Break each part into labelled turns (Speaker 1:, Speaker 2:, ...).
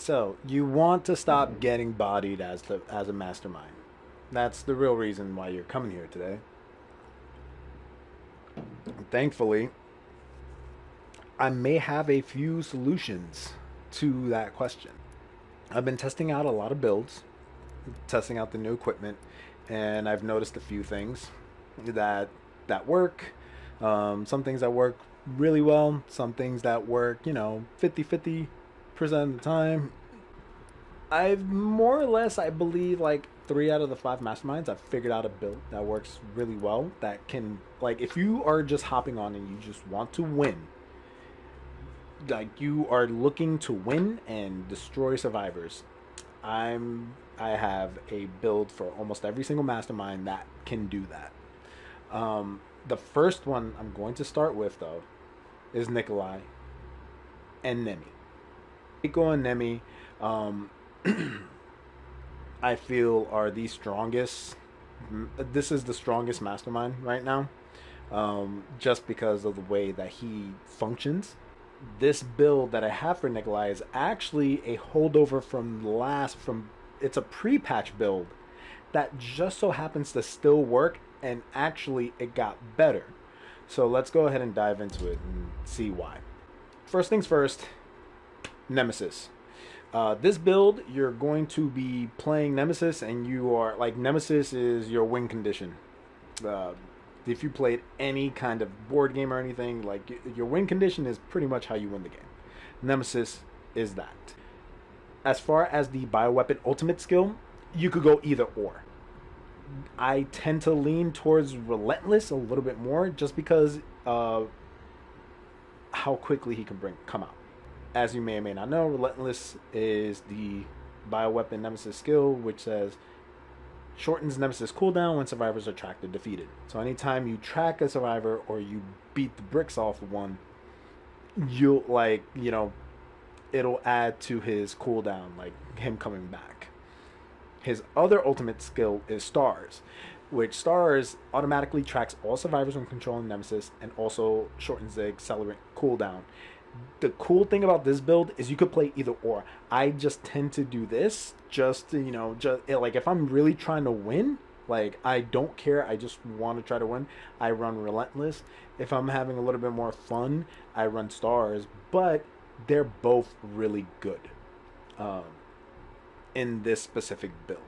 Speaker 1: So you want to stop getting bodied as a mastermind. That's the real reason why you're coming here today. Thankfully, I may have a few solutions to that question. I've been testing out a lot of builds, testing out the new equipment, and I've noticed a few things that work. Some things that work really well, some things that work, 50-50% of the time. I've more or less, I believe, like 3 out of the 5 masterminds, I've figured out a build that works really well. That can, like, if you are just hopping on and you just want to win, like you are looking to win and destroy survivors, I have a build for almost every single mastermind that can do that. The first one I'm going to start with though is Nicholai and Nemy. Nico and Nemy, um, I feel are the strongest. This is the strongest mastermind right now, just because of the way that he functions. This build that I have for Nicholai is actually a holdover from it's a pre-patch build that just so happens to still work, and actually it got better. So let's go ahead and dive into it and see why. First things first, Nemesis. This build, you're going to be playing Nemesis, and you are like, Nemesis is your win condition. If you played any kind of board game or anything, like your win condition is pretty much how you win the game. Nemesis is that. As far as the bioweapon ultimate skill, you could go either or. I tend to lean towards Relentless a little bit more, just because how quickly he can come out. As you may or may not know, Relentless is the bioweapon Nemesis skill, which says shortens Nemesis cooldown when survivors are tracked or defeated. So anytime you track a survivor or you beat the bricks off of one, you'll it'll add to his cooldown, like him coming back. His other ultimate skill is Stars, which Stars automatically tracks all survivors when controlling Nemesis and also shortens the accelerant cooldown. The cool thing about this build is you could play either or. I just tend to do this just to, like if I'm really trying to win, like I don't care, I just want to try to win, I run Relentless. If I'm having a little bit more fun, I run Stars. But they're both really good in this specific build.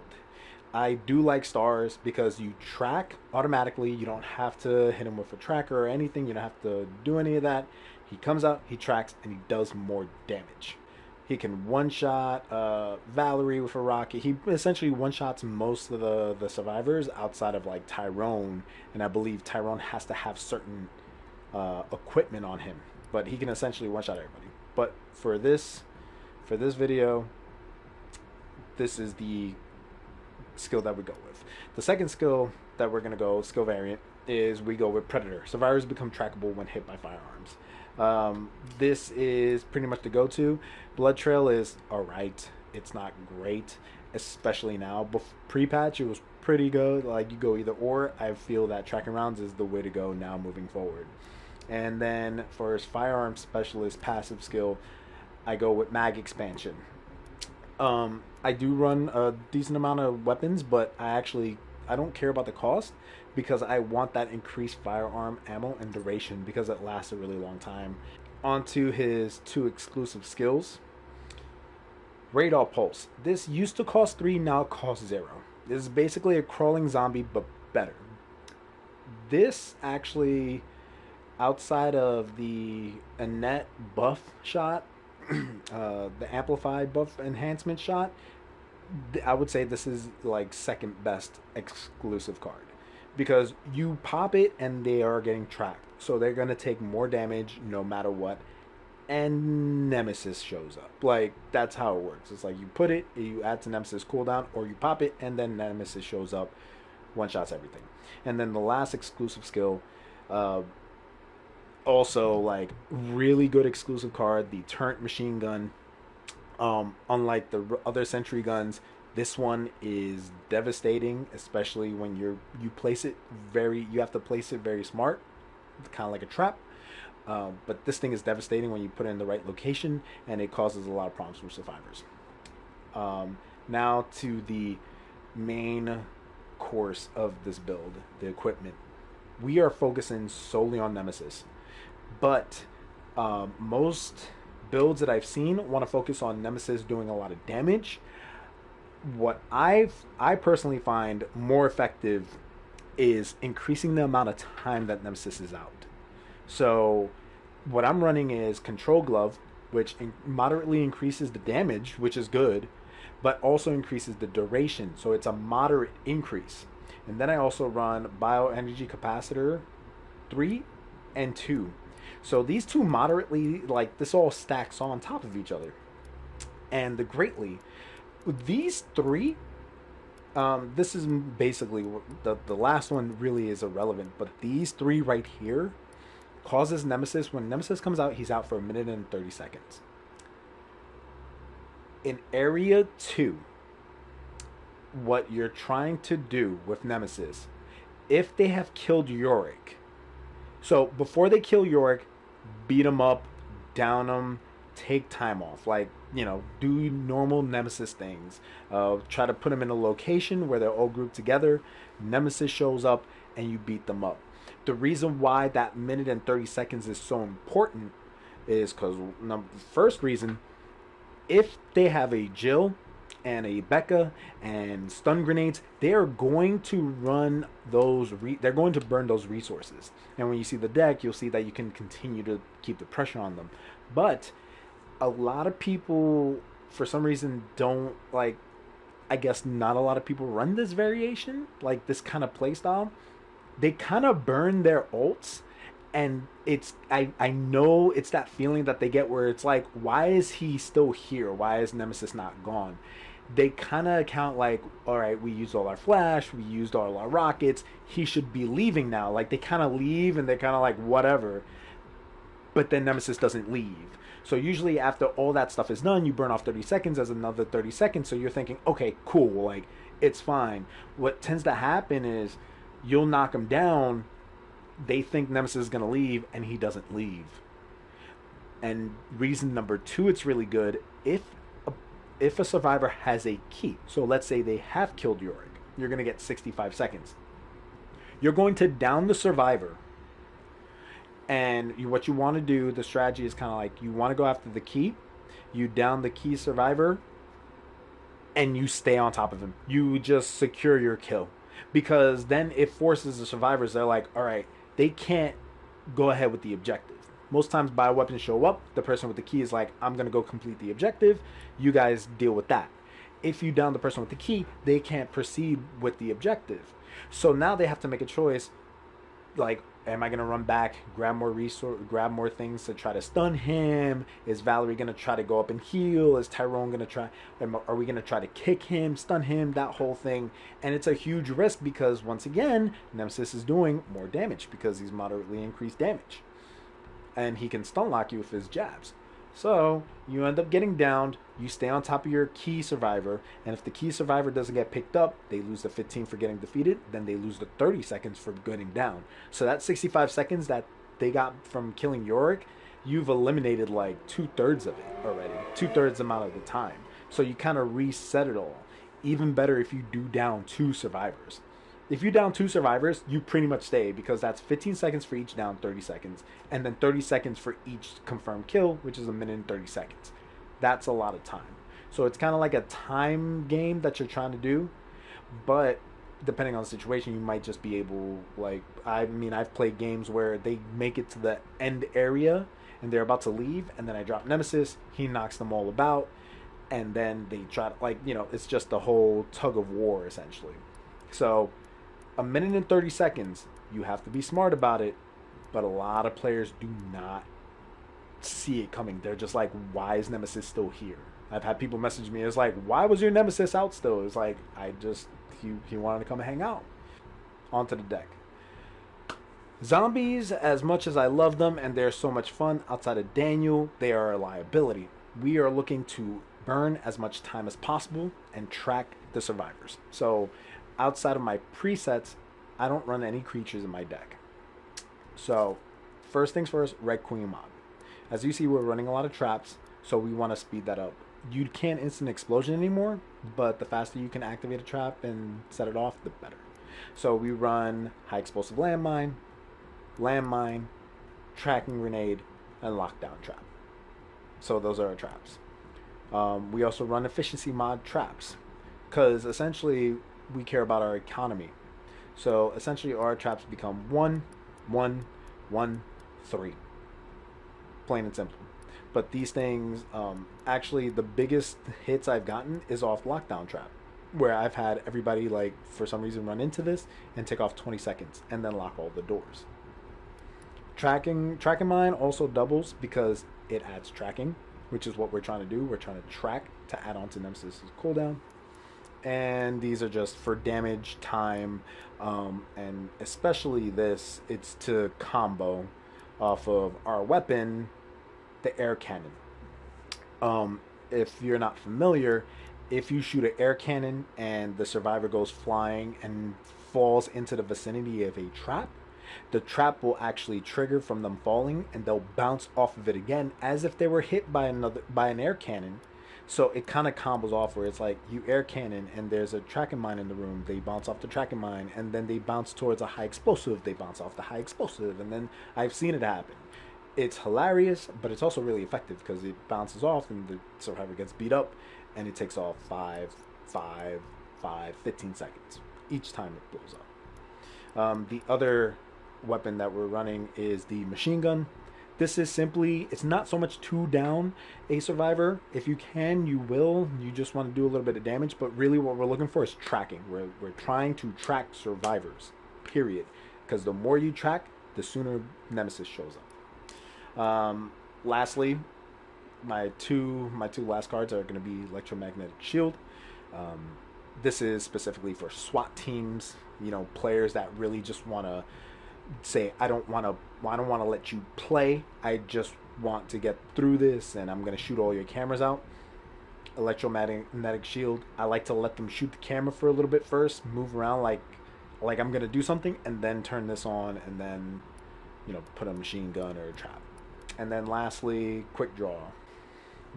Speaker 1: I do like Stars because you track automatically. You don't have to hit him with a tracker or anything. You don't have to do any of that. He comes out, he tracks, and he does more damage. He can one-shot Valerie with a rocket. He essentially one-shots most of the survivors outside of like Tyrone. And I believe Tyrone has to have certain equipment on him. But he can essentially one-shot everybody. But for this video, this is the skill that we go with. The second skill that we're going to go, skill variant, is we go with Predator. Survivors become trackable when hit by firearms. This is pretty much the go-to. Blood Trail is alright. It's not great, especially now. Pre-patch, it was pretty good. Like, you go either or. I feel that tracking rounds is the way to go now moving forward. And then for his firearm specialist passive skill, I go with mag expansion. I do run a decent amount of weapons, but I don't care about the cost, because I want that increased firearm ammo and duration, because it lasts a really long time. On to his 2 exclusive skills. Radar Pulse. This used to cost 3, now it costs 0. This is basically a crawling zombie, but better. This actually, outside of the Annette buff shot, the amplified buff enhancement shot, I would say this is like second best exclusive card, because you pop it and they are getting tracked, so they're gonna take more damage no matter what, and Nemesis shows up. Like, that's how it works. It's like you put it, you add to Nemesis cooldown, or you pop it and then Nemesis shows up, one shots everything. And then the last exclusive skill, also like really good exclusive card, the Turret Machine Gun. Unlike the other sentry guns, this one is devastating, especially when you have to place it very smart. It's kind of like a trap. But this thing is devastating when you put it in the right location, and it causes a lot of problems for survivors. Now to the main course of this build, the equipment. We are focusing solely on Nemesis, but most builds that I've seen want to focus on Nemesis doing a lot of damage. What I personally find more effective is increasing the amount of time that Nemesis is out. So what I'm running is Control Glove, which moderately increases the damage, which is good, but also increases the duration. So it's a moderate increase. And then I also run Bioenergy Capacitor 3 and 2. So these two moderately, like, this all stacks on top of each other. And the greatly, these three, this is basically, the last one really is irrelevant, but these three right here causes Nemesis, when Nemesis comes out, he's out for 1 minute and 30 seconds. In area 2, what you're trying to do with Nemesis, if they have killed Yorick, so before they kill Yorick, beat him up, down him, take time off, like, you know, do normal Nemesis things. Try to put them in a location where they're all grouped together. Nemesis shows up and you beat them up. The reason why that 1 minute and 30 seconds is so important is because, first reason, if they have a Jill and a Becca and stun grenades, they are going to run those, they're going to burn those resources. And when you see the deck, you'll see that you can continue to keep the pressure on them. But a lot of people, for some reason, don't, like, I guess not a lot of people run this variation, like this kind of playstyle. They kind of burn their ults, and it's, I know it's that feeling that they get where it's like, why is he still here? Why is Nemesis not gone? They kind of account like, all right, we used all our flash, we used all our rockets, he should be leaving now. Like, they kind of leave and they're kind of like, whatever. But then Nemesis doesn't leave. So usually after all that stuff is done, you burn off 30 seconds as another 30 seconds. So you're thinking, okay, cool, like, it's fine. What tends to happen is you'll knock him down, they think Nemesis is going to leave, and he doesn't leave. And reason number 2, it's really good, if a survivor has a key. So let's say they have killed Yorick, you're going to get 65 seconds. You're going to down the survivor. And what you want to do, the strategy is kind of like, you want to go after the key, you down the key survivor, and you stay on top of him. You just secure your kill. Because then it forces the survivors, they're like, all right, they can't go ahead with the objective. Most times bioweapons show up, the person with the key is like, I'm going to go complete the objective, you guys deal with that. If you down the person with the key, they can't proceed with the objective. So now they have to make a choice, like, am I going to run back, grab more things to try to stun him? Is Valerie going to try to go up and heal? Is Tyrone going to try, are we going to try to kick him, stun him, that whole thing? And it's a huge risk because, once again, Nemesis is doing more damage because he's moderately increased damage. And he can stun lock you with his jabs. So you end up getting downed, you stay on top of your key survivor, and if the key survivor doesn't get picked up, they lose the 15 for getting defeated, then they lose the 30 seconds for getting down. So that 65 seconds that they got from killing Yorick, you've eliminated like 2/3 of it already, 2/3 amount of the time. So you kind of reset it all. Even better if you do down 2 survivors. If you down 2 survivors, you pretty much stay, because that's 15 seconds for each down, 30 seconds, and then 30 seconds for each confirmed kill, which is 1 minute and 30 seconds. That's a lot of time. So it's kind of like a time game that you're trying to do, but depending on the situation, you might just be able, like, I mean, I've played games where they make it to the end area and they're about to leave, and then I drop Nemesis, he knocks them all about, and then they try to, like, you know, it's just a whole tug of war essentially. So 1 minute and 30 seconds, you have to be smart about it, but a lot of players do not see it coming. They're just like, why is Nemesis still here? I've had people message me, it's like, why was your Nemesis out still? It's like, he wanted to come and hang out. Onto the deck. Zombies, as much as I love them and they're so much fun, outside of Daniel, they are a liability. We are looking to burn as much time as possible and track the survivors. So outside of my presets, I don't run any creatures in my deck. So first things first, Red Queen mob. As you see, we're running a lot of traps, so we want to speed that up. You can't instant explosion anymore, but the faster you can activate a trap and set it off, the better. So we run high explosive landmine, tracking grenade, and lockdown trap. So those are our traps. We also run efficiency mod traps because essentially we care about our economy. So essentially our traps become 1, 1, 1, 3. Plain and simple. But these things, actually the biggest hits I've gotten is off lockdown trap, where I've had everybody like for some reason run into this and take off 20 seconds and then lock all the doors. Tracking mine also doubles because it adds tracking, which is what we're trying to do. We're trying to track to add on to Nemesis' cooldown. And these are just for damage, time, and especially this, it's to combo off of our weapon, the air cannon. If you're not familiar, if you shoot an air cannon and the survivor goes flying and falls into the vicinity of a trap, the trap will actually trigger from them falling and they'll bounce off of it again as if they were hit by an air cannon. So it kind of combos off where it's like you air cannon and there's a tracking mine in the room, they bounce off the tracking mine, and then they bounce towards a high explosive, they bounce off the high explosive, and then I've seen it happen. It's hilarious, but it's also really effective because it bounces off and the survivor gets beat up and it takes off 15 seconds each time it blows up. The other weapon that we're running is the machine gun. This is simply, it's not so much to down a survivor. If you can, you will. You just want to do a little bit of damage, but really what we're looking for is tracking. We're trying to track survivors, period. Because the more you track, the sooner Nemesis shows up. Lastly, my two last cards are going to be Electromagnetic Shield. This is specifically for SWAT teams, you know, players that really just want to say, I don't want to let you play. I just want to get through this, and I'm going to shoot all your cameras out. Electromagnetic Shield, I like to let them shoot the camera for a little bit first, move around like I'm going to do something, and then turn this on, and then, you know, put a machine gun or a trap. And then lastly, Quick Draw.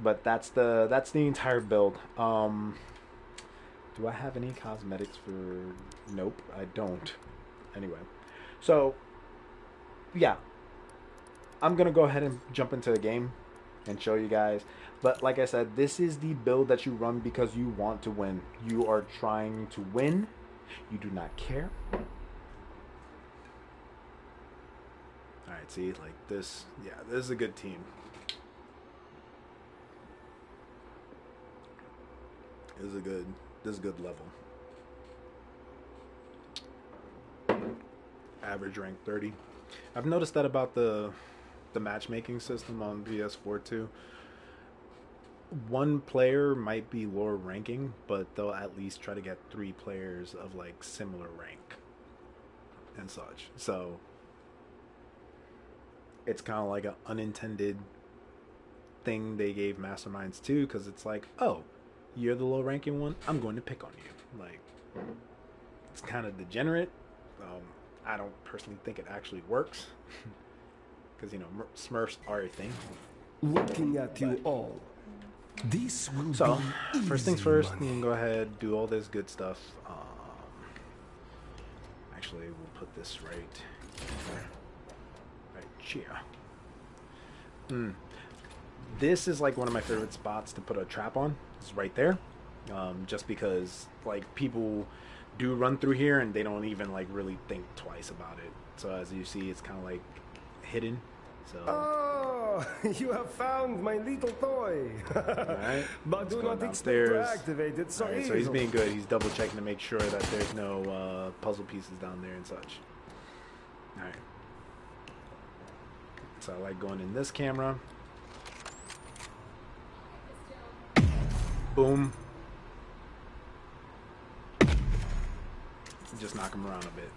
Speaker 1: But that's the entire build. Do I have any cosmetics for... Nope, I don't. Anyway. So, yeah, I'm going to go ahead and jump into the game and show you guys. But like I said, this is the build that you run because you want to win. You are trying to win. You do not care. Alright, see, like this. Yeah, this is a good team. This is a good level. Average rank 30. I've noticed that about the matchmaking system on PS4 too. One player might be lower ranking, but they'll at least try to get 3 players of like similar rank and such. So it's kind of like an unintended thing they gave masterminds too, because it's like, oh, you're the low ranking one, I'm going to pick on you. Like, it's kind of degenerate. I don't personally think it actually works because, you know, Smurfs are a thing.
Speaker 2: Looking at you all, this will
Speaker 1: so
Speaker 2: be
Speaker 1: first things first, you can go ahead, do all this good stuff. Actually, we'll put this right here. This is like one of my favorite spots to put a trap on. It's right there, just because like people do run through here and they don't even like really think twice about it. So as you see, it's kind of like hidden. So
Speaker 2: oh, you have found my little toy.
Speaker 1: Alright,
Speaker 2: but do not expect to activate it so
Speaker 1: easily. So he's being good. He's double checking to make sure that there's no puzzle pieces down there and such. Alright, so I like going in this camera. Boom. Just knock him around a bit.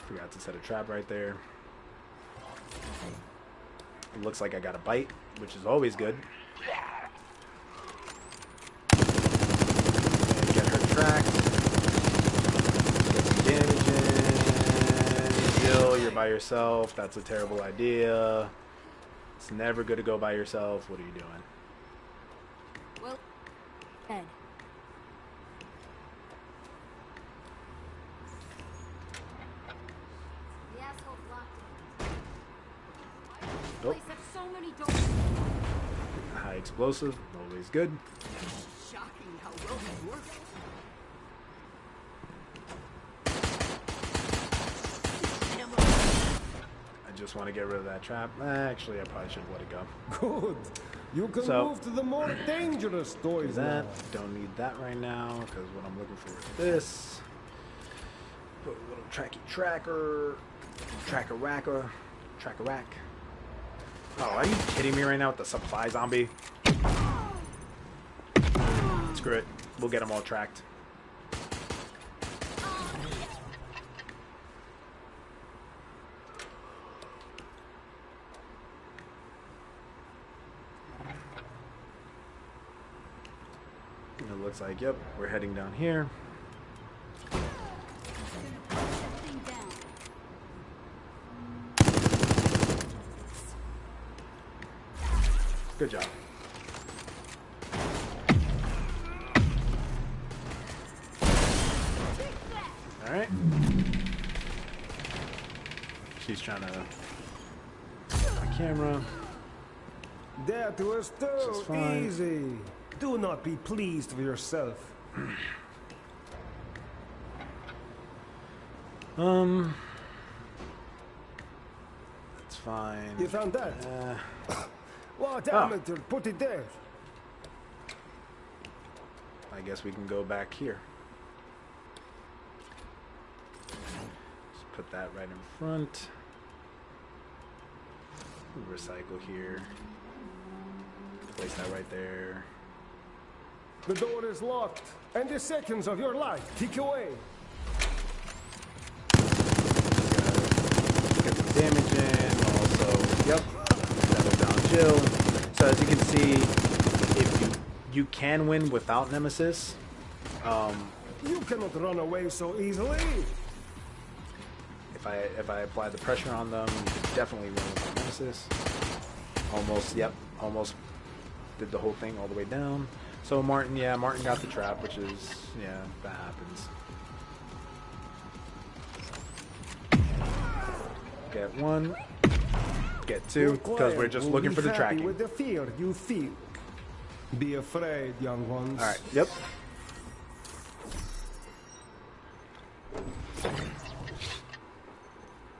Speaker 1: Forgot to set a trap right there. It looks like I got a bite, which is always good. And get her tracked. Get some damage in. Jill, you're by yourself. That's a terrible idea. It's never good to go by yourself. What are you doing?
Speaker 3: Well, Ed. The asshole's locked in.
Speaker 1: Nope.
Speaker 3: Place has so many doors.
Speaker 1: High explosive, always good.
Speaker 3: Shocking how well it works.
Speaker 1: I just want to get rid of that trap. Actually, I probably should let it go.
Speaker 2: Good. You can
Speaker 1: So,
Speaker 2: move to the more dangerous
Speaker 1: Do
Speaker 2: toys
Speaker 1: that.
Speaker 2: now.
Speaker 1: Don't need that right now because what I'm looking for is this. Put a little tracker, tracker rack. Oh, are you kidding me right now with the supply zombie? Screw it. We'll get them all tracked. It looks like, yep, we're heading down here. Good job. All right. She's trying to my camera.
Speaker 2: That was
Speaker 1: This is
Speaker 2: too
Speaker 1: fine.
Speaker 2: easy. Do not be pleased with yourself.
Speaker 1: That's fine.
Speaker 2: You found that? What
Speaker 1: Oh.
Speaker 2: amateur put it there?
Speaker 1: I guess we can go back here. Just put that right in front. Recycle here. Place that right there.
Speaker 2: The door is locked, and the seconds of your life tick away.
Speaker 1: Get some damage in. Also, yep. Settle down, chill. So as you can see, if you can win without Nemesis.
Speaker 2: You cannot run away so easily.
Speaker 1: If I apply the pressure on them, you can definitely win without Nemesis. Almost, yep. Almost did the whole thing all the way down. So Martin got the trap, which is, yeah, that happens. Get one, get two, because we're just looking for the tracking.
Speaker 2: With the fear you feel. Be afraid, young ones.
Speaker 1: All right, yep.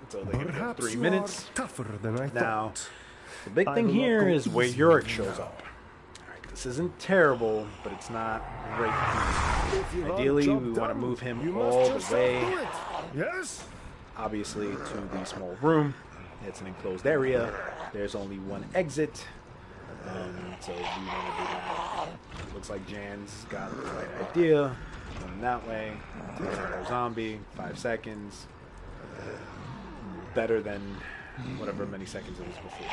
Speaker 1: So they get
Speaker 2: Perhaps
Speaker 1: 3
Speaker 2: you
Speaker 1: minutes.
Speaker 2: are tougher than I
Speaker 1: Now,
Speaker 2: thought.
Speaker 1: the big
Speaker 2: I
Speaker 1: thing
Speaker 2: will not
Speaker 1: here
Speaker 2: go
Speaker 1: is where
Speaker 2: easy
Speaker 1: Yorick
Speaker 2: on
Speaker 1: shows
Speaker 2: you.
Speaker 1: up. Alright, this isn't terrible, but it's not great.
Speaker 2: If you want
Speaker 1: Ideally,
Speaker 2: job
Speaker 1: we want to
Speaker 2: done,
Speaker 1: move him
Speaker 2: you
Speaker 1: all
Speaker 2: must
Speaker 1: the
Speaker 2: yourself
Speaker 1: way,
Speaker 2: do it. Yes?
Speaker 1: obviously, to the small room. It's an enclosed area. There's only one exit. So we want to do that. Looks like Jan's got the right idea. Going that way. Take out our zombie. 5 seconds. Better than whatever many seconds it was before.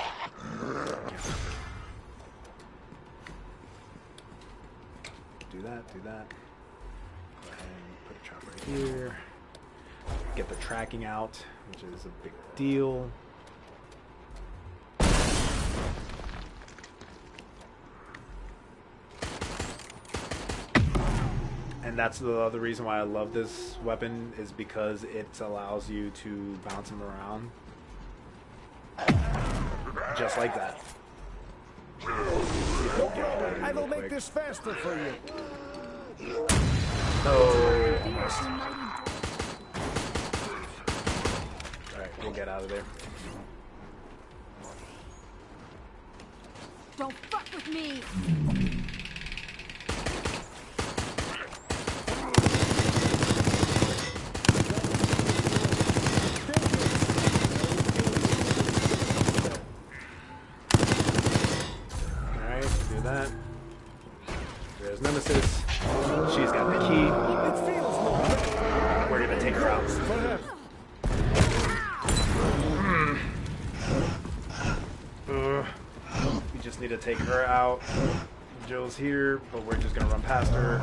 Speaker 1: Do that, do that. Go ahead and put a trap right here. Get the tracking out, which is a big deal. And that's the other reason why I love this weapon, is because it allows you to bounce him around. Just like that.
Speaker 2: I will make this faster for you.
Speaker 1: Oh, almost. Alright, we'll get out of there.
Speaker 3: Don't fuck with me!
Speaker 1: Alright, do that. There's Nemesis. She's got the key.
Speaker 2: It feels no better.
Speaker 1: We're gonna take her out.
Speaker 2: Perhaps.
Speaker 1: We just need to take her out. Joe's here, but we're just gonna run past her.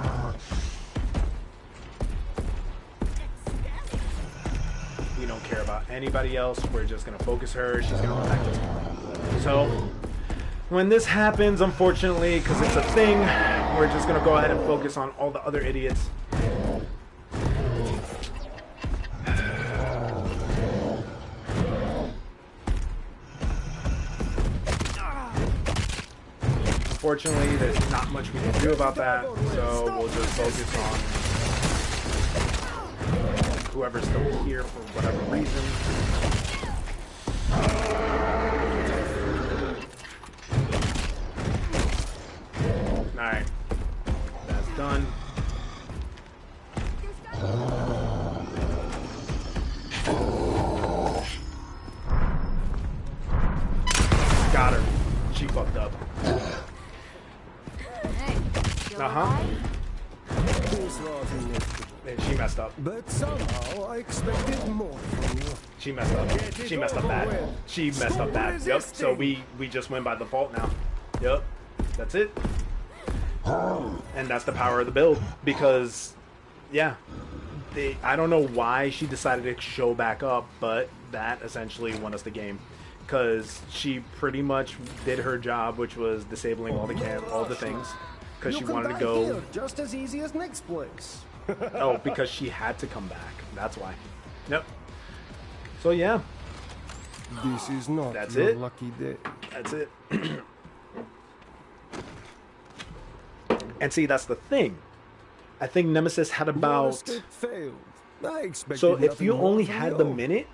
Speaker 1: We don't care about anybody else. We're just gonna focus her. She's gonna run back to us. So when this happens, unfortunately, because it's a thing, we're just going to go ahead and focus on all the other idiots. Unfortunately, there's not much we can do about that, so we'll just focus on whoever's still here for whatever reason. Alright, that's done. Got her. She fucked up.
Speaker 2: This was inevitable.
Speaker 1: And she messed up.
Speaker 2: But somehow I expected more from you.
Speaker 1: She messed up. She messed up bad. She messed up bad. Yep. So we just win by default now. Yep. That's it. And that's the power of the build. Because, yeah, I don't know why she decided to show back up, but that essentially won us the game. Because she pretty much did her job, which was disabling all the things. Because she wanted to go
Speaker 2: here just as easy as next place.
Speaker 1: Oh, because she had to come back. That's why. Yep. So yeah.
Speaker 2: This is not
Speaker 1: That's
Speaker 2: your
Speaker 1: it.
Speaker 2: lucky day.
Speaker 1: That's it. And see, that's the thing. I think Nemesis had
Speaker 2: Your
Speaker 1: about.
Speaker 2: escape failed. I expected
Speaker 1: So if
Speaker 2: nothing
Speaker 1: you
Speaker 2: more
Speaker 1: only
Speaker 2: from
Speaker 1: had
Speaker 2: you.
Speaker 1: the minute,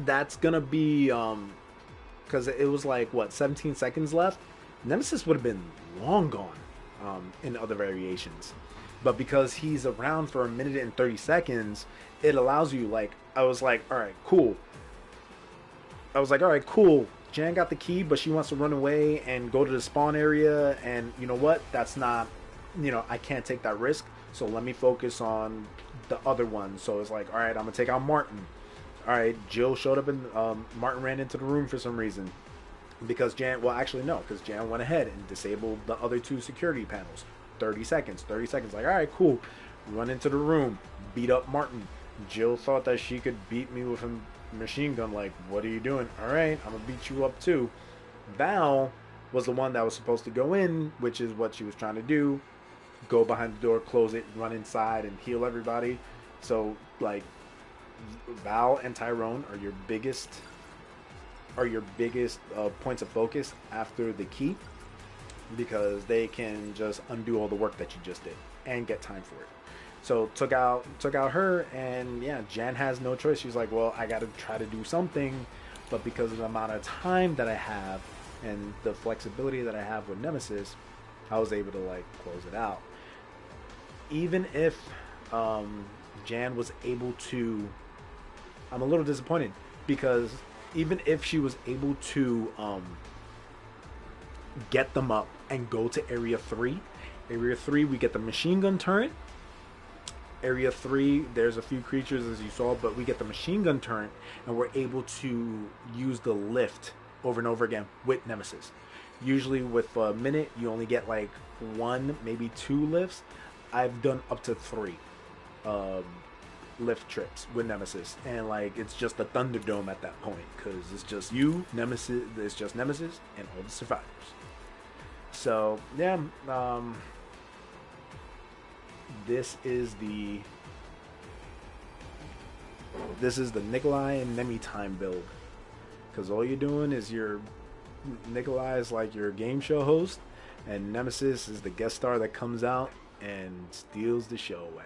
Speaker 1: that's gonna be because it was like what 17 seconds left. Nemesis would have been long gone in other variations, but because he's around for a minute and 30 seconds, it allows you like I was like, all right, cool. Jan got the key, but she wants to run away and go to the spawn area, and you know what? That's not, I can't take that risk. So let me focus on the other one. So it's like, all right, I'm gonna take out Martin. All right, Jill showed up and Martin ran into the room for some reason. Because Jan, well, actually, no, because Jan went ahead and disabled the other two security panels. 30 seconds. Like, all right, cool. Run into the room, beat up Martin. Jill thought that she could beat me with a machine gun. Like, what are you doing? All right, I'm going to beat you up too. Val was the one that was supposed to go in, which is what she was trying to do. Go behind the door, close it, run inside, and heal everybody. So, like, Val and Tyrone are your biggest points of focus after the key, because they can just undo all the work that you just did and get time for it. So took out her, and yeah, Jan has no choice. She's like, well, I got to try to do something, but because of the amount of time that I have and the flexibility that I have with Nemesis, I was able to like close it out. Even if Jan was able to, I'm a little disappointed, because even if she was able to get them up and go to Area 3, we get the machine gun turret. Area 3, there's a few creatures as you saw, but we get the machine gun turret, and we're able to use the lift over and over again with Nemesis. Usually with a minute, you only get like 1, maybe 2 lifts. I've done up to 3. Lift trips with Nemesis, and like it's just the Thunderdome at that point, because it's just you, Nemesis, it's just Nemesis and all the survivors. So yeah, this is the Nicholai and Nemy time build, because all you're doing is Nicholai is like your game show host, and Nemesis is the guest star that comes out and steals the show away.